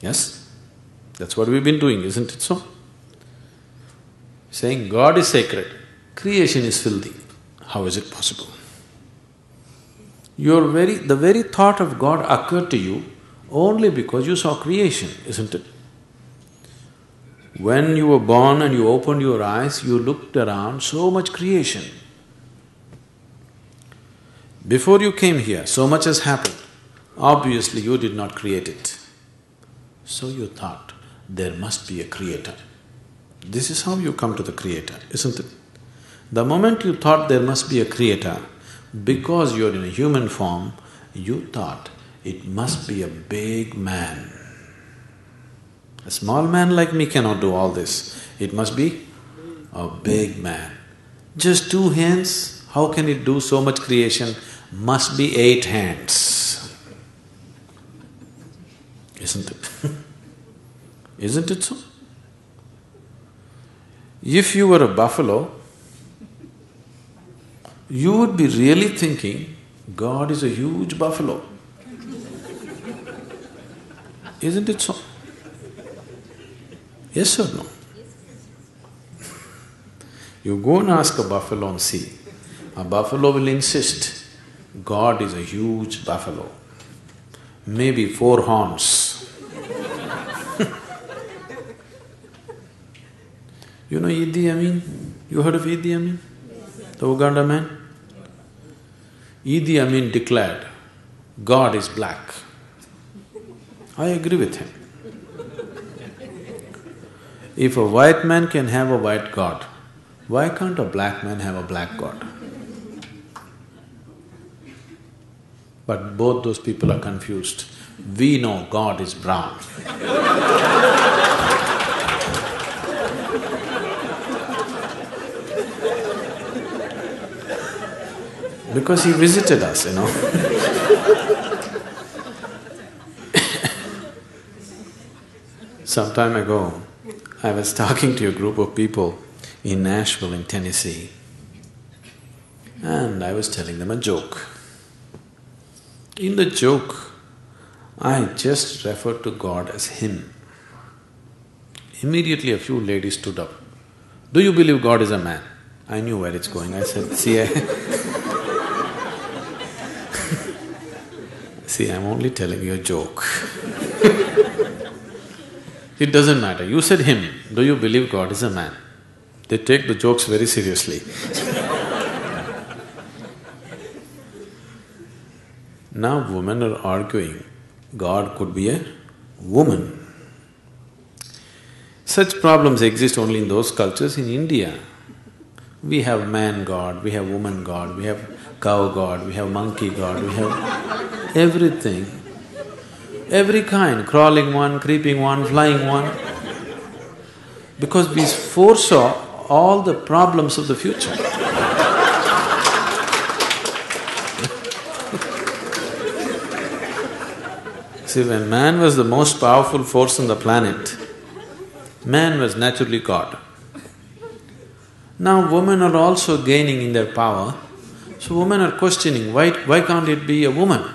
Yes? That's what we've been doing, isn't it so? Saying God is sacred, creation is filthy. How is it possible? The very thought of God occurred to you only because you saw creation, isn't it? When you were born and you opened your eyes, you looked around, so much creation. Before you came here, so much has happened. Obviously, you did not create it. So you thought, there must be a creator. This is how you come to the creator, isn't it? The moment you thought there must be a creator, because you're in a human form, you thought it must be a big man. A small man like me cannot do all this. It must be a big man. Just 2 hands, how can it do so much creation? Must be 8 hands. Isn't it? Isn't it so? If you were a buffalo, you would be really thinking, God is a huge buffalo. Isn't it so? Yes or no? You go and ask a buffalo and see. A buffalo will insist, God is a huge buffalo, maybe 4 horns. You know Idi Amin? You heard of Idi Amin? The Uganda man? Idi Amin declared, God is black. I agree with him. If a white man can have a white God, why can't a black man have a black God? But both those people are confused. We know God is brown. Because he visited us, you know. Some time ago, I was talking to a group of people in Nashville in Tennessee, and I was telling them a joke. In the joke, I just referred to God as Him. Immediately a few ladies stood up. Do you believe God is a man? I knew where it's going. I said, see, I'm only telling you a joke. It doesn't matter. You said Him. Do you believe God is a man? They take the jokes very seriously. Now women are arguing, God could be a woman. Such problems exist only in those cultures. In India, we have man God, we have woman God, we have cow God, we have monkey God, we have everything. Every kind, crawling one, creeping one, flying one. Because we foresaw all the problems of the future. See, when man was the most powerful force on the planet, man was naturally God. Now women are also gaining in their power, so women are questioning, why can't it be a woman?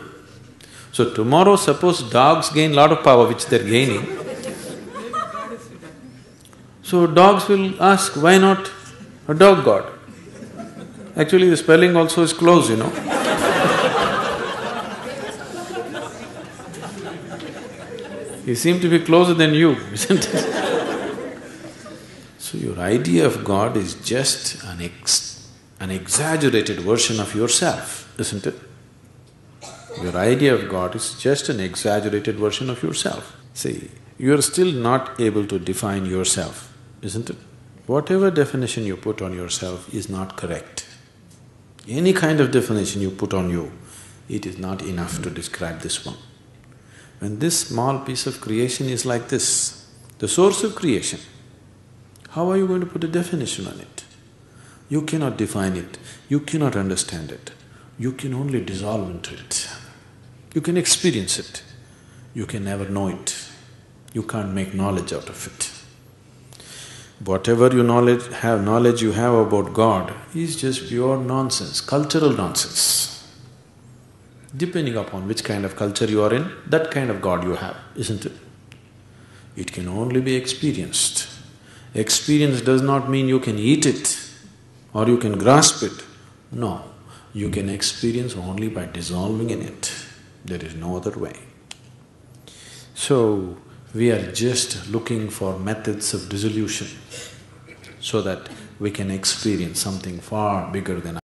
So tomorrow suppose dogs gain lot of power which they're gaining, so dogs will ask, why not a dog god? Actually the spelling also is close, you know. He seemed to be closer than you, isn't it? So your idea of God is just an exaggerated version of yourself, isn't it? Your idea of God is just an exaggerated version of yourself. See, you're still not able to define yourself, isn't it? Whatever definition you put on yourself is not correct. Any kind of definition you put on you, it is not enough to describe this one. When this small piece of creation is like this, the source of creation, how are you going to put a definition on it? You cannot define it, you cannot understand it, you can only dissolve into it. You can experience it, you can never know it, you can't make knowledge out of it. Whatever knowledge you have about God is just pure nonsense, cultural nonsense. Depending upon which kind of culture you are in, that kind of God you have, isn't it? It can only be experienced. Experience does not mean you can eat it or you can grasp it. No, you can experience only by dissolving in it. There is no other way. So, we are just looking for methods of dissolution so that we can experience something far bigger than